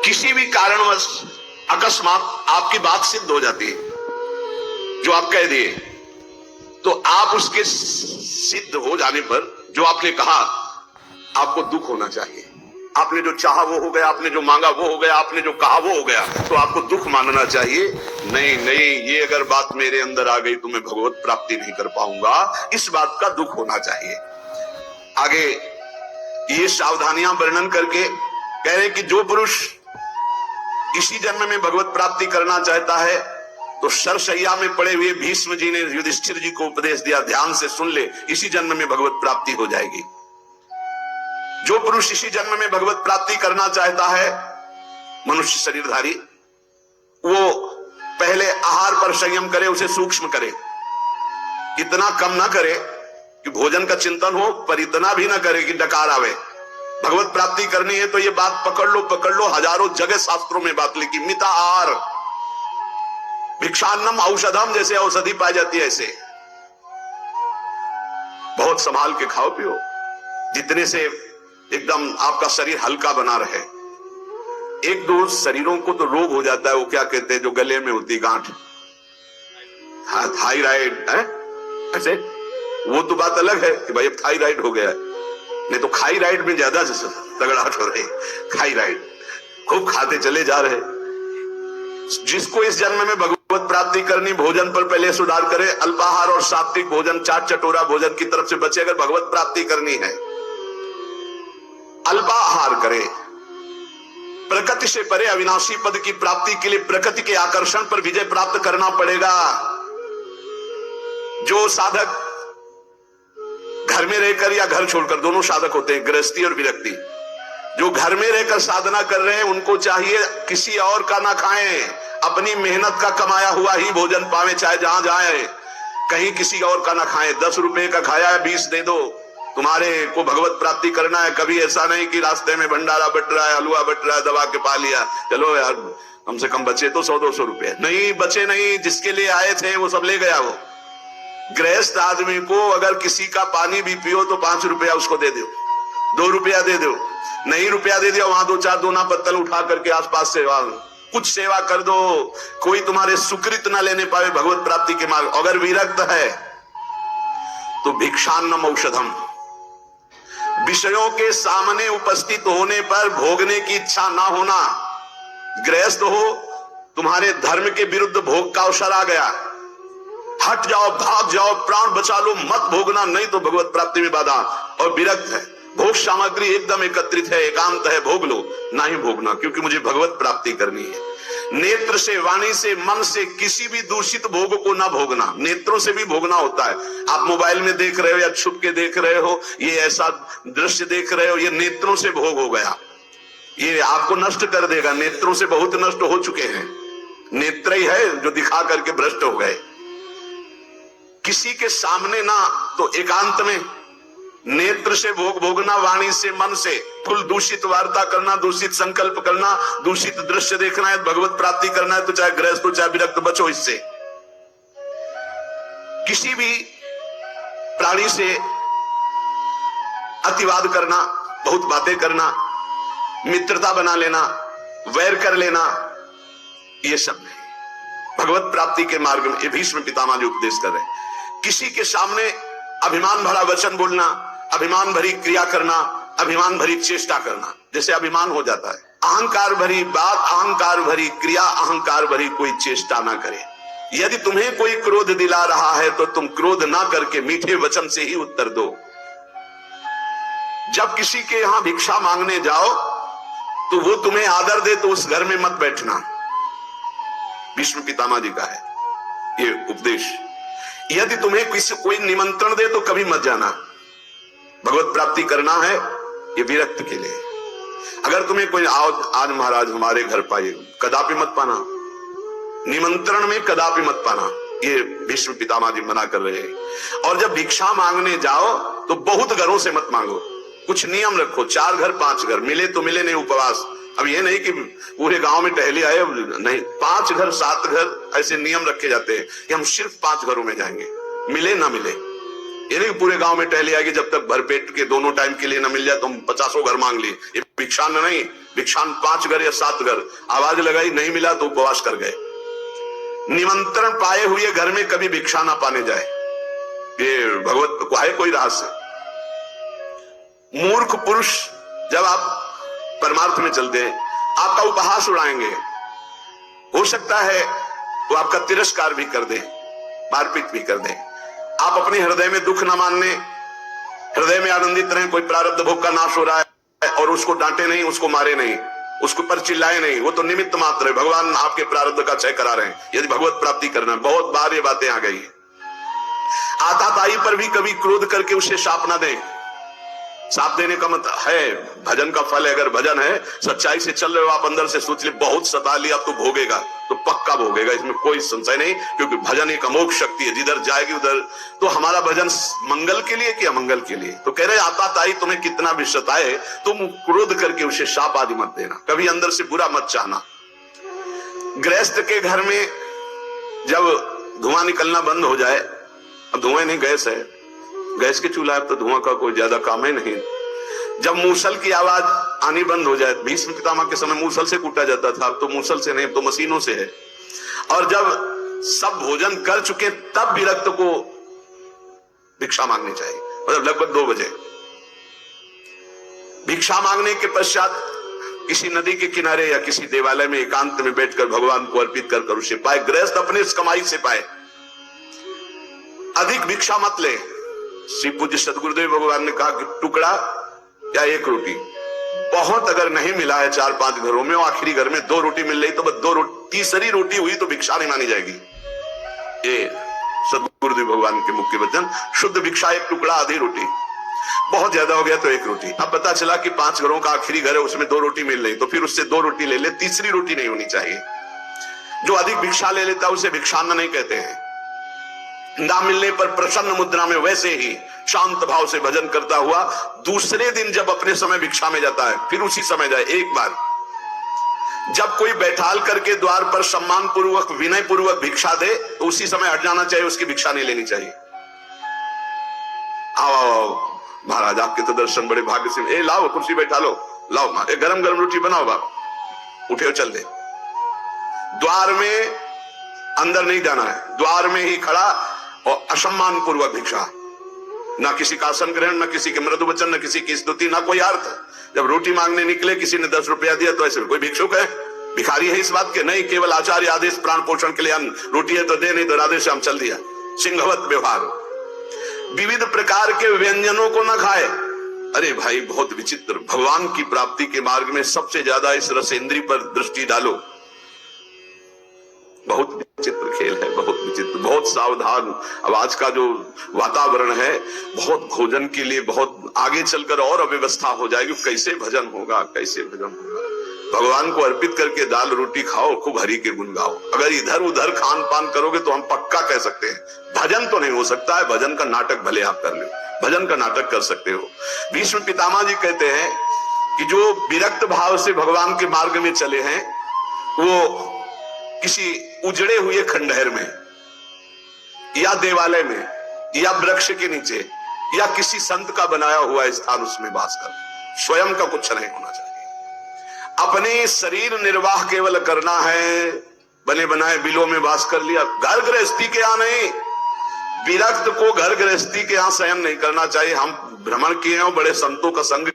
किसी भी कारणवश अकस्मात आपकी बात सिद्ध हो जाती है, जो आप कह दिए, तो आप उसके सिद्ध हो जाने पर जो आपने कहा, आपको दुख होना चाहिए। आपने जो चाहा वो हो गया, आपने जो मांगा वो हो गया, आपने जो कहा वो हो गया, तो आपको दुख मानना चाहिए। नहीं नहीं, ये अगर बात मेरे अंदर आ गई तो मैं भगवत प्राप्ति नहीं कर पाऊंगा, इस बात का दुख होना चाहिए। आगे ये सावधानियां वर्णन करके कह रहे कि जो पुरुष इसी जन्म में भगवत प्राप्ति करना चाहता है तो सरसैया में पड़े हुए भीष्म जी ने युधिष्ठिर जी को उपदेश दिया, ध्यान से सुन ले, इसी जन्म में भगवत प्राप्ति हो जाएगी। जो पुरुष इसी जन्म में भगवत प्राप्ति करना चाहता है, मनुष्य शरीरधारी, वो पहले आहार पर संयम करे, उसे सूक्ष्म करे, इतना कम ना करे कि भोजन का चिंतन हो, पर इतना भी ना करे कि डकार आवे। भगवत प्राप्ति करनी है तो ये बात पकड़ लो, हजारों जगह शास्त्रों में बात लिखी, मिता आहार, भिक्षान्नम औषधम, जैसे औषधि पाई जाती है ऐसे बहुत संभाल के खाओ पियो, जितने से एकदम आपका शरीर हल्का बना रहे। एक दो शरीरों को तो रोग हो जाता है, वो क्या कहते हैं, जो गले में होती गांठ, थायराइड है ऐसे, वो तो बात अलग है कि भाई अब थायराइड हो गया है, नहीं तो खाईराइड में ज्यादा तगड़ाहट हो रही, खाईराइड खूब खाते चले जा रहे। जिसको इस जन्म में भगवत प्राप्ति करनी, भोजन पर पहले सुधार करे, अल्पाहार और सात्विक भोजन, चाट चटोरा भोजन की तरफ से बचे। अगर भगवत प्राप्ति करनी है, अल्पाहार करे, प्रकृति से परे अविनाशी पद की प्राप्ति के लिए प्रकृति के आकर्षण पर विजय प्राप्त करना पड़ेगा। जो साधक घर में रहकर या घर छोड़कर, दोनों साधक होते हैं, गृहस्थी और विरक्ति, जो घर में रहकर साधना कर रहे हैं उनको चाहिए किसी और का ना खाएं, अपनी मेहनत का कमाया हुआ ही भोजन पावे, चाहे जहां जाए, कहीं किसी और का ना खाएं। 10 रुपए का खाया है, 20 दे दो, तुम्हारे को भगवत प्राप्ति करना है। कभी ऐसा नहीं कि रास्ते में भंडारा बट रहा है, हलवा बट रहा है, दबा के पा लिया, चलो यार कम से कम बचे तो 100-200 रुपए, नहीं बचे नहीं, जिसके लिए आए थे वो सब ले गया। वो गृहस्थ आदमी को अगर किसी का पानी भी पियो तो 5 रुपया उसको दे दो, 2 रुपया दे दो, नहीं रुपया दे दिया, वहां 2-4 दोना पत्तल उठा करके आसपास से कुछ सेवा कर दो, कोई तुम्हारे सुकृत ना लेने पावे भगवत प्राप्ति के मार्ग। अगर विरक्त है तो भिक्षान्नम औषधम, विषयों के सामने उपस्थित होने पर भोगने की इच्छा ना होना। गृहस्थ हो, तुम्हारे धर्म के विरुद्ध भोग का अवसर आ गया, हट जाओ, भाग जाओ, प्राण बचा लो, मत भोगना, नहीं तो भगवत प्राप्ति में बाधा। और विरक्त है, भोग सामग्री एकदम एकत्रित है, एकांत है, भोग लो, ना ही भोगना, क्योंकि मुझे भगवत प्राप्ति करनी है। नेत्र से, वाणी से, मन से किसी भी दूषित भोग को ना भोगना। नेत्रों से भी भोगना होता है, आप मोबाइल में देख रहे हो या छुप के देख रहे हो, ये ऐसा दृश्य देख रहे हो, ये नेत्रों से भोग हो गया, ये आपको नष्ट कर देगा। नेत्रों से बहुत नष्ट हो चुके हैं, नेत्र ही है जो दिखा करके भ्रष्ट हो गए। किसी के सामने ना, तो एकांत में नेत्र से भोग भोगना, वाणी से, मन से फुल दूषित वार्ता करना, दूषित संकल्प करना, दूषित दृश्य देखना है, भगवत प्राप्ति करना है तो चाहे गृहस्थ हो चाहे विरक्त, बचो इससे। किसी भी प्राणी से अतिवाद करना, बहुत बातें करना, मित्रता बना लेना, वैर कर लेना, ये सब नहीं। भगवत प्राप्ति के मार्ग में ये भीष्म पितामह जी उपदेश कर रहे हैं। किसी के सामने अभिमान भरा वचन बोलना, अभिमान भरी क्रिया करना, अभिमान भरी चेष्टा करना, जैसे अभिमान हो जाता है। अहंकार भरी बात, अहंकार भरी क्रिया, अहंकार भरी कोई चेष्टा ना करे। यदि तुम्हें कोई क्रोध दिला रहा है तो तुम क्रोध ना करके मीठे वचन से ही उत्तर दो। जब किसी के यहां भिक्षा मांगने जाओ तो वो तुम्हें आदर दे तो उस घर में मत बैठना, भीष्म पितामह जी का है ये उपदेश। यदि तुम्हें किसी कोई निमंत्रण दे तो कभी मत जाना। भगवत प्राप्ति करना है ये विरक्त के लिए। अगर तुम्हें कोई आओ आज महाराज हमारे घर पाइए, कदापि मत पाना, निमंत्रण में कदापि मत पाना, ये भीष्म पितामह जी मना कर रहे हैं। और जब भिक्षा मांगने जाओ तो बहुत घरों से मत मांगो, कुछ नियम रखो, 4 घर 5 घर, मिले तो मिले, नहीं उपवास। अब ये नहीं कि पूरे गांव में टहले आए, नहीं, 5 घर 7 घर ऐसे नियम रखे जाते हैं कि हम सिर्फ 5 घरों में जाएंगे, मिले ना मिले। ये नहीं पूरे गांव में टहली आएगी जब तक भरपेट के दोनों टाइम के लिए न मिल जाए तो हम 50 घर मांग लिए। ये भिक्षान नहीं, भिक्षान 5 घर या 7 घर। आवाज लगाई नहीं मिला तो उपवास कर गए। निमंत्रण पाए हुए घर में कभी भिक्षा ना पाने जाए, ये भगवत को है कोई रहस्य। मूर्ख पुरुष जब आप परमार्थ में चलते हैं आपका उपहास उड़ाएंगे, हो सकता है वो आपका तिरस्कार भी कर दे, मारपीट भी कर दे। आप अपने हृदय में दुख न मानने, हृदय में आनंदित रहें। कोई प्रारब्ध भोग का नाश हो रहा है और उसको डांटे नहीं, उसको मारे नहीं, उसके पर चिल्लाए नहीं, वो तो निमित्त मात्र है। भगवान आपके प्रारब्ध का क्षय करा रहे हैं यदि भगवत प्राप्ति करना है। बहुत बार ये बातें आ गई। आताताई पर भी कभी क्रोध करके उसे शाप ना दें। साप देने का मतलब है भजन का फल है। अगर भजन है, सच्चाई से चल रहे हो आप, अंदर से सोच ले बहुत सता लिया अब तो भोगेगा, तो पक्का भोगेगा, इसमें कोई संशय नहीं। क्योंकि भजन एक अमोघ शक्ति है, जिधर जाएगी उधर। तो हमारा भजन मंगल के लिए कि अमंगल के लिए? तो कह रहे आताताई तुम्हें कितना भी सताए, तुम क्रोध करके उसे शाप आदि मत देना, कभी अंदर से बुरा मत चाहना। गृहस्थ के घर में जब धुआं निकलना बंद हो जाए, अब धुआं नहीं गैस है, गैस के चूल्हा तो धुआं का कोई ज्यादा काम है नहीं। जब मूसल की आवाज आनी बंद हो जाए, भीष्म पितामह के समय मूसल से कूटा जाता था, अब तो मूसल से नहीं, अब तो मशीनों से है। और जब सब भोजन कर चुके तब विरक्त को भिक्षा मांगनी चाहिए, मतलब लगभग 2 बजे। भिक्षा मांगने के पश्चात किसी नदी के किनारे या किसी देवालय में एकांत में बैठकर भगवान को अर्पित कर उसे पाए। गृहस्थ अपने इस कमाई से पाए, अधिक भिक्षा मत ले। श्री पूज्य सदगुरुदेव भगवान ने कहा कि टुकड़ा या 1 रोटी, बहुत अगर नहीं मिला है 4-5 घरों में, आखिरी घर में 2 रोटी मिल रही तो बस 2 रोटी, तीसरी रोटी हुई तो भिक्षा नहीं मानी जाएगी। ये सदगुरुदेव भगवान के मुख्य वचन। शुद्ध भिक्षा 1 टुकड़ा, आधी रोटी। बहुत ज्यादा हो गया तो 1 रोटी। अब पता चला कि 5 घरों का आखिरी घर है, उसमें 2 रोटी मिल रही, तो फिर उससे 2 रोटी ले ले, तीसरी रोटी नहीं होनी चाहिए। जो अधिक भिक्षा ले लेता उसे भिक्षान्न नहीं कहते हैं। ना मिलने पर प्रसन्न मुद्रा में वैसे ही शांत भाव से भजन करता हुआ दूसरे दिन जब अपने समय भिक्षा में जाता है, फिर उसी समय जाए। एक बार जब कोई बैठाल करके द्वार पर सम्मान पूर्वक विनय पूर्वक भिक्षा दे तो उसी समय हट जाना चाहिए, उसकी भिक्षा नहीं लेनी चाहिए। आओ महाराज, आपके तो दर्शन बड़े भाग्य से। ए लाओ कुर्सी बैठा लो, लाओ मां, गरम गरम रोटी बनाओ बाप, उठे चल दे। द्वार में अंदर नहीं जाना है, द्वार में ही खड़ा और असम्मान पूर्वक भिक्षा। ना किसी का आसन ग्रहण, ना किसी के मृदु वचन, ना किसी की स्तुति, ना कोई अर्थ। जब रोटी मांगने निकले किसी ने 10 रुपया दिया तो ऐसे कोई भिक्षुक है, भिखारी है इस बात के? नहीं, केवल आचार्य आदेश, प्राण पोषण के लिए अन्न, रोटी है तो दे, नहीं तो राधे श्याम चल दिया। सिंहवत व्यवहार। विविध प्रकार के व्यंजनों को न खाए। अरे भाई बहुत विचित्र। भगवान की प्राप्ति के मार्ग में सबसे ज्यादा इस रसेंद्री पर दृष्टि डालो। बहुत विचित्र खेल है, बहुत विचित्र, बहुत सावधान। अब आज का जो वातावरण है, बहुत भोजन के लिए बहुत आगे चलकर और अव्यवस्था हो जाएगी। कैसे भजन होगा, कैसे भजन होगा? भगवान को अर्पित करके दाल रोटी खाओ, खूब हरि के गुण गाओ। अगर इधर उधर खान पान करोगे तो हम पक्का कह सकते हैं भजन तो नहीं हो सकता है। भजन का नाटक भले आप कर लो, भजन का नाटक कर सकते हो। भीष्म पितामह जी कहते हैं कि जो विरक्त भाव से भगवान के मार्ग में चले हैं, वो किसी उजड़े हुए खंडहर में या देवालय में या वृक्ष के नीचे या किसी संत का बनाया हुआ स्थान, उसमें वास कर, स्वयं का कुछ नहीं होना चाहिए। अपने शरीर निर्वाह केवल करना है, बने बनाए बिलों में वास कर लिया। घर गृहस्थी के यहाँ नहीं, विरक्त को घर गृहस्थी के यहाँ शयन नहीं करना चाहिए। हम भ्रमण किए हैं, बड़े संतों का संग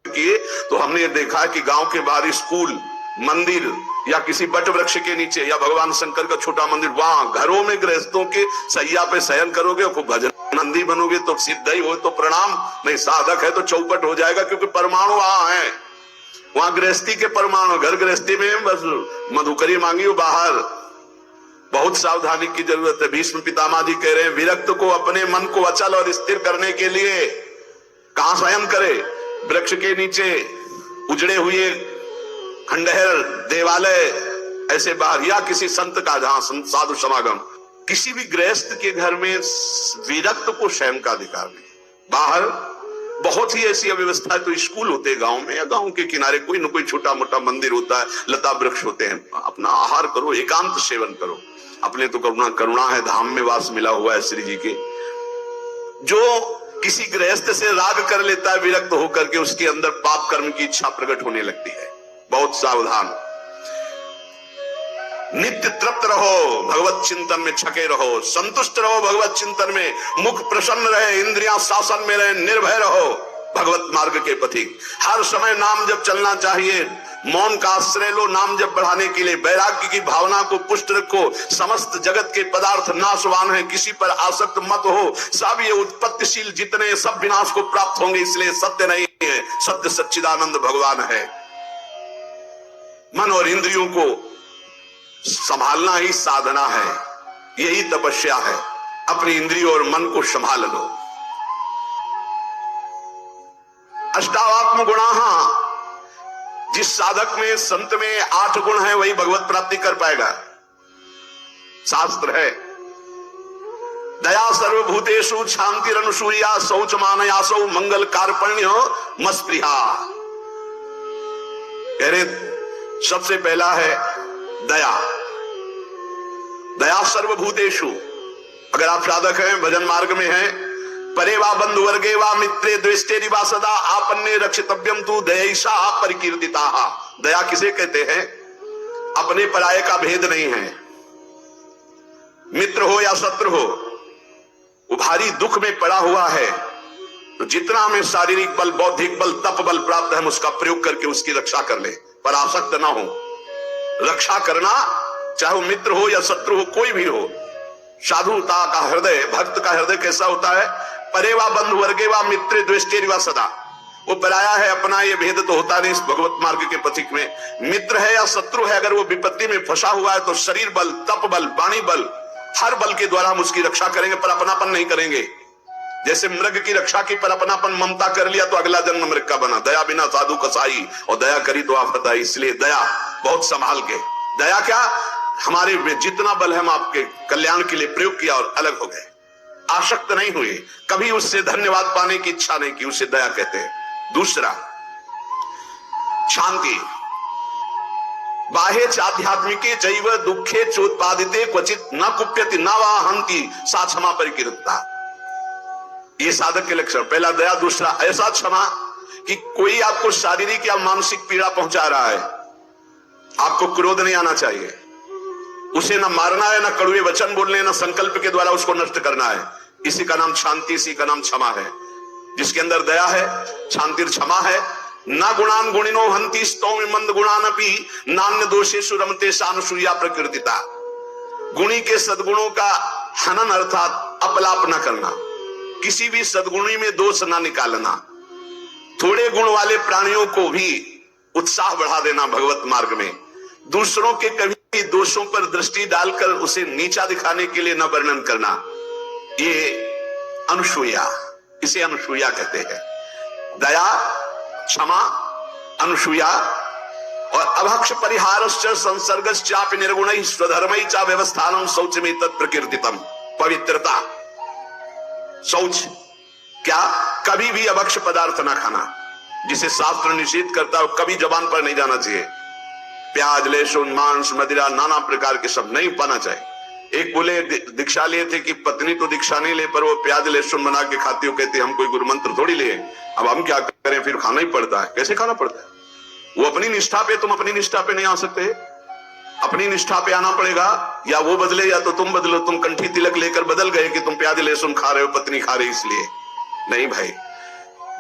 किए, तो हमने देखा कि गांव के बाहर स्कूल, मंदिर या किसी बट वृक्ष के नीचे या भगवान शंकर का छोटा मंदिर, वहां घरों में गृहस्थों के सैया पे शयन करोगे और भजन नंदी बनोगे तो सिद्ध ही हो तो प्रणाम, नहीं साधक है तो चौपट हो जाएगा। क्योंकि परमाणु वहां है, वहां गृहस्थी के परमाणु। घर गृहस्थी में बस मधुकरी मांगी हो बाहर। बहुत सावधानी की जरूरत है। भीष्म पितामह जी कह रहे हैं विरक्त को अपने मन को अचल और स्थिर करने के लिए कहां शयन करे? वृक्ष के नीचे, उजड़े हुए खंडहर, देवालय, ऐसे बाहर, या किसी संत का जहां साधु समागम। किसी भी गृहस्थ के घर में विरक्त को शयन का अधिकार नहीं। बाहर बहुत ही ऐसी अव्यवस्था है तो स्कूल होते हैं गांव में, या गांव के किनारे कोई न कोई छोटा मोटा मंदिर होता है, लता वृक्ष होते हैं। अपना आहार करो, एकांत सेवन करो। अपने तो करुणा है, धाम में वास मिला हुआ है श्री जी के। जो किसी गृहस्थ से राग कर लेता है, विरक्त होकर के उसके अंदर पाप कर्म की इच्छा प्रकट होने लगती है। बहुत सावधान। नित्य तृप्त रहो, भगवत चिंतन में छके रहो, संतुष्ट रहो भगवत चिंतन में, मुख प्रसन्न रहे, इंद्रियां शासन में रहे, निर्भय रहो भगवत मार्ग के पथिक। हर समय नाम जप चलना चाहिए। मौन का आश्रय लो नाम जप बढ़ाने के लिए। वैराग्य की भावना को पुष्ट रखो। समस्त जगत के पदार्थ नाशवान है, किसी पर आसक्त मत हो। सब ये उत्पत्तिशील जितने सब विनाश को प्राप्त होंगे, इसलिए सत्य नहीं है, सत्य सच्चिदानंद भगवान है। मन और इंद्रियों को संभालना ही साधना है, यही तपस्या है। अपनी इंद्रियों और मन को संभाल लो। अष्टावात्म गुणाः, जिस साधक में संत में 8 गुण है वही भगवत प्राप्ति कर पाएगा। शास्त्र है, दया सर्वभूतेषु, शांतिरनुसूया, शौच मानयासौ, मंगल कार्पण्य मस्पृहा। कह रहे सबसे पहला है दया। दया सर्वभूतेषु। अगर आप साधक हैं, भजन मार्ग में हैं, परे वा बंधु वर्गे वा मित्रे द्वेष्टे वा सदा आपन्ने रक्षितव्यम तु दयैषा परिकीर्तिताः। दया किसे कहते हैं? अपने पराये का भेद नहीं है। मित्र हो या शत्रु हो, वो भारी दुख में पड़ा हुआ है, तो जितना हमें शारीरिक बल, बौद्धिक बल, तप बल प्राप्त है, हम उसका प्रयोग करके उसकी रक्षा कर ले, पर आसक्त ना हो। रक्षा करना, चाहे वो मित्र हो या शत्रु हो, कोई भी हो। साधुता का हृदय, भक्त का हृदय कैसा होता है? परे वा बंधु वर्गे वा मित्रे द्वेष्टे वा सदा। वो पराया है, अपना ये भेद तो होता नहीं इस भगवत मार्ग के पथिक में। मित्र है या शत्रु है, अगर वो विपत्ति में फंसा हुआ है तो शरीर बल, तप बल, वाणी बल, हर बल के द्वारा हम उसकी रक्षा करेंगे, पर अपनापन नहीं करेंगे। जैसे मृग की रक्षा की, पर अपनापन ममता कर लिया तो अगला जन्म मृग का बना। दया बिना साधु कसाई, और दया करी तो आफत आई। इसलिए दया बहुत संभाल के। दया क्या? हमारे में जितना बल है हम आपके कल्याण के लिए प्रयोग किया और अलग हो गए। आसक्त नहीं हुए, कभी उससे धन्यवाद पाने की इच्छा नहीं की, उसे दया कहते हैं। दूसरा, शांति। बाह्य आध्यात्मिके चैव दुखे चोत्पादिते क्वचित न कुप्यति न वा हंति सा क्षमा परिकीर्तिता। ये साधक के लक्षण। पहला दया, दूसरा ऐसा क्षमा कि कोई आपको शारीरिक या मानसिक पीड़ा पहुंचा रहा है, आपको क्रोध नहीं आना चाहिए। उसे न मारना है, न कड़वे वचन बोलने, न संकल्प के द्वारा उसको नष्ट करना है। इसी का नाम शांति, इसी का नाम क्षमा है। जिसके अंदर दया है, शांति क्षमा है। न गुणान गुणिनो हंति स्तौमि मंद गुणानपि नान्य दोषेषु रमते सानुसूया प्रकृतिता। गुणी के सद्गुणों का हनन अर्थात अपलाप न करना, किसी भी सद्गुणी में दोष न निकालना, थोड़े गुण वाले प्राणियों को भी उत्साह बढ़ा देना भगवत मार्ग में। दूसरों के कभी दोषों पर दृष्टि डालकर उसे नीचा दिखाने के लिए न वर्णन करना, ये अनुसूया, इसे अनुसूया कहते हैं। दया, क्षमा, अनुसूया। और अभक्ष परिहारश्च संसर्गश्चापि निर्गुणैः स्वधर्मैः च व्यवस्थानं शौचमें तत्प्रकीर्तितम्। पवित्रता। शौच क्या? कभी भी अभक्ष पदार्थ ना खाना, जिसे शास्त्र निषेध करता है, कभी जबान पर नहीं जाना चाहिए। प्याज, लहसुन, मांस, मदिरा, नाना प्रकार के सब नहीं पाना चाहिए। एक बोले दीक्षा लिए थे कि पत्नी तो दीक्षा नहीं ले, पर वो प्याज लहसुन बना के खाती हो, कहते हम कोई गुरु मंत्र थोड़ी लिए, अब हम क्या करें, फिर खाना ही पड़ता है। कैसे खाना पड़ता है? वो अपनी निष्ठा पे, तुम अपनी निष्ठा पे नहीं आ सकते। अपनी निष्ठा पे आना पड़ेगा, या वो बदले या तो तुम बदलो। तुम कंठी तिलक लेकर बदल गए कि तुम प्याज लहसुन खा रहे हो, पत्नी खा रही इसलिए नहीं भाई।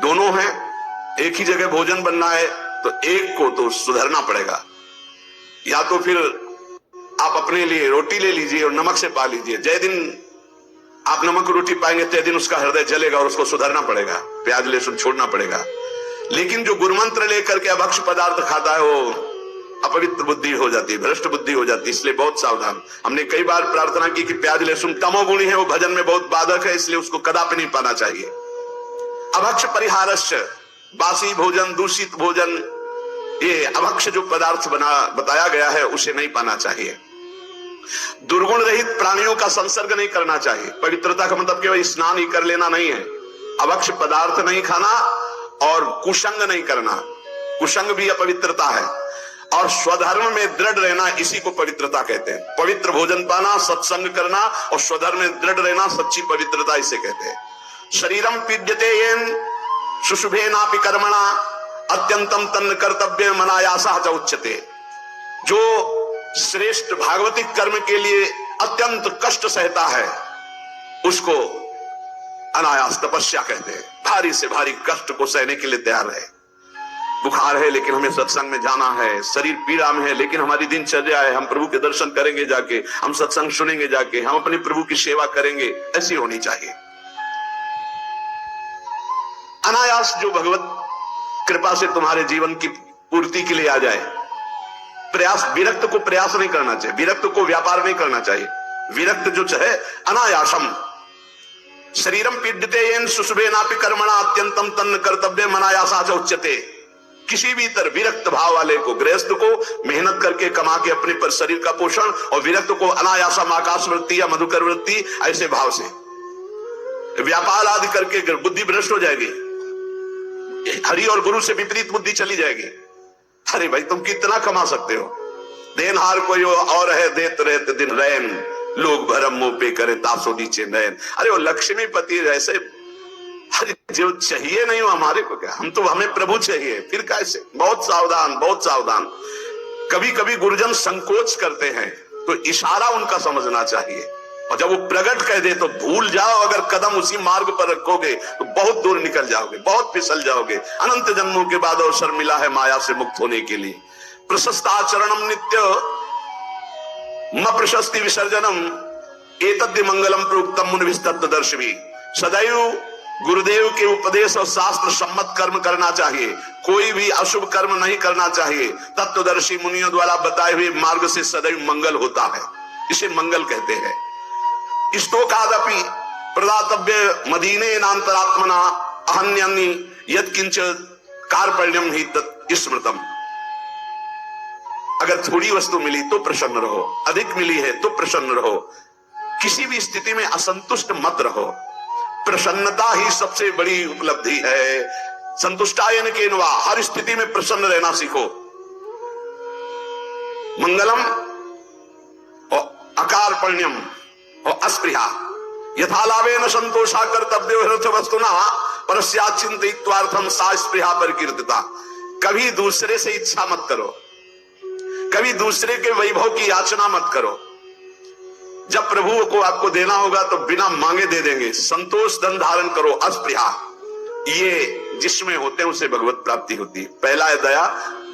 दोनों हैं, एक ही जगह भोजन बनना है, तो एक को तो सुधरना पड़ेगा। या तो फिर आप अपने लिए रोटी ले लीजिए और नमक से पा लीजिए। जय दिन आप नमक रोटी पाएंगे, तय दिन उसका हृदय जलेगा और उसको सुधरना पड़ेगा, प्याज लहसुन छोड़ना पड़ेगा। लेकिन जो गुरुमंत्र लेकर के अभक्ष पदार्थ खाता है, वो अपवित्र बुद्धि हो जाती है, भ्रष्ट बुद्धि हो जाती है। इसलिए बहुत सावधान। हमने कई बार प्रार्थना की कि प्याज लहसुन तमोगुणी है, वो भजन में बहुत बाधक है, इसलिए उसको कदापि नहीं पाना चाहिए। अभक्ष परिहारश्च, बासी भोजन, दूषित भोजन, ये अभक्ष जो पदार्थ बताया गया है, उसे नहीं पाना चाहिए। दुर्गुण रहित प्राणियों का संसर्ग नहीं करना चाहिए। पवित्रता का मतलब केवल स्नान ही कर लेना नहीं है। अभक्ष पदार्थ नहीं खाना और कुसंग नहीं करना। कुसंग भी अपवित्रता है। और स्वधर्म में दृढ़ रहना, इसी को पवित्रता कहते हैं। पवित्र भोजन पाना, सत्संग करना और स्वधर्म में दृढ़ रहना, सच्ची पवित्रता इसे कहते हैं। शरीरम पीड्यते येन शुशुभे नापि कर्मणा अत्यंतम तन्न कर्तव्य मनायासा च उच्यते। जो श्रेष्ठ भागवतिक कर्म के लिए अत्यंत कष्ट सहता है उसको अनायास तपस्या कहते हैं। भारी से भारी कष्ट को सहने के लिए तैयार है। बुखार है लेकिन हमें सत्संग में जाना है, शरीर पीड़ा में है लेकिन हमारी दिनचर्या है, हम प्रभु के दर्शन करेंगे जाके, हम सत्संग सुनेंगे जाके, हम अपने प्रभु की सेवा करेंगे, ऐसी होनी चाहिए। अनायास जो भगवत कृपा से तुम्हारे जीवन की पूर्ति के लिए आ जाए। प्रयास, विरक्त को प्रयास नहीं करना चाहिए, विरक्त को व्यापार नहीं करना चाहिए। विरक्त जो चाहे अनायासम शरीरम पीड्यते येन शुशुभे नापि कर्मणा अत्यंतम तन्न कर्तव्य मनायासा च उच्यते। किसी भी तरह विरक्त भाव वाले को, गृहस्थ को मेहनत करके कमा के अपने पर शरीर का पोषण, और विरक्त को अनायासम आकाश वृत्ति या मधुकर वृत्ति, ऐसे भाव से व्यापार आदि करके बुद्धि भ्रष्ट हो जाएगी, हरि और गुरु से विपरीत बुद्धि चली जाएगी। अरे भाई तुम कितना कमा सकते हो, देनहार कोई और है, देत रहते दिन रैन, लोग भरम मुंह पे करे तासो नीचे नयन। अरे वो लक्ष्मीपति ऐसे, अरे जो चाहिए नहीं हो हमारे को क्या, हम तो, हमें प्रभु चाहिए, फिर कैसे। बहुत सावधान, बहुत सावधान। कभी कभी गुरुजन संकोच करते हैं तो इशारा उनका समझना चाहिए, और जब वो प्रकट कह दे तो भूल जाओ। अगर कदम उसी मार्ग पर रखोगे तो बहुत दूर निकल जाओगे, बहुत फिसल जाओगे। अनंत जन्मों के बाद अवसर मिला है माया से मुक्त होने के लिए। प्रशस्ताचरणम नित्य म प्रशस्ति विसर्जनम एतद्य मंगलम प्रोक्तम मुनिभिस्तत्वदर्शिभी। सदैव गुरुदेव के उपदेश और शास्त्र सम्मत कर्म करना चाहिए, कोई भी अशुभ कर्म नहीं करना चाहिए। तत्वदर्शी मुनियों द्वारा बताए हुए मार्ग से सदैव मंगल होता है, इसे मंगल कहते हैं। स्तोकादपि प्रदातव्य मदीने नान्तरात्मना अहन्यन्नि यत्किंच कार्पण्यम हि तत् स्मृतम। अगर थोड़ी वस्तु मिली तो प्रसन्न रहो, अधिक मिली है तो प्रसन्न रहो, किसी भी स्थिति में असंतुष्ट मत रहो। प्रसन्नता ही सबसे बड़ी उपलब्धि है। संतुष्टायन केनवा, हर स्थिति में प्रसन्न रहना सीखो। मंगलम और अकार्पण्यम और अस्पृहा यथालाभेन संतोषा कर्तव्यो हृत वस्तुना परस्याचिंतित्वार्थम सा स्पृहा परिकीर्तिता। कभी दूसरे से इच्छा मत करो, कभी दूसरे के वैभव की याचना मत करो। जब प्रभु को आपको देना होगा तो बिना मांगे दे देंगे। संतोष धन धारण करो, अस्पृहा, ये जिसमें होते हैं उसे भगवत प्राप्ति होती है। पहला है दया,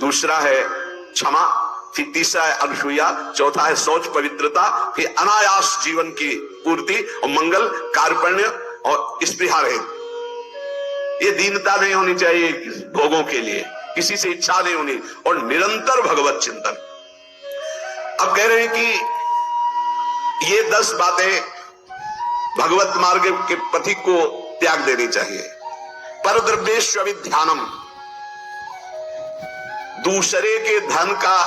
दूसरा है क्षमा, फिर तीसरा है अनसूया, चौथा है शौच पवित्रता, फिर अनायास जीवन की पूर्ति, और मंगल कार्पण्य और स्पृहा रहित। ये दीनता नहीं होनी चाहिए भोगों के लिए, किसी से इच्छा नहीं होनी, और निरंतर भगवत चिंतन। अब कह रहे हैं कि ये 10 बातें भगवत मार्ग के पथिक को त्याग देनी चाहिए। परद्रव्येष्वभिध्यानम, दूसरे के धन का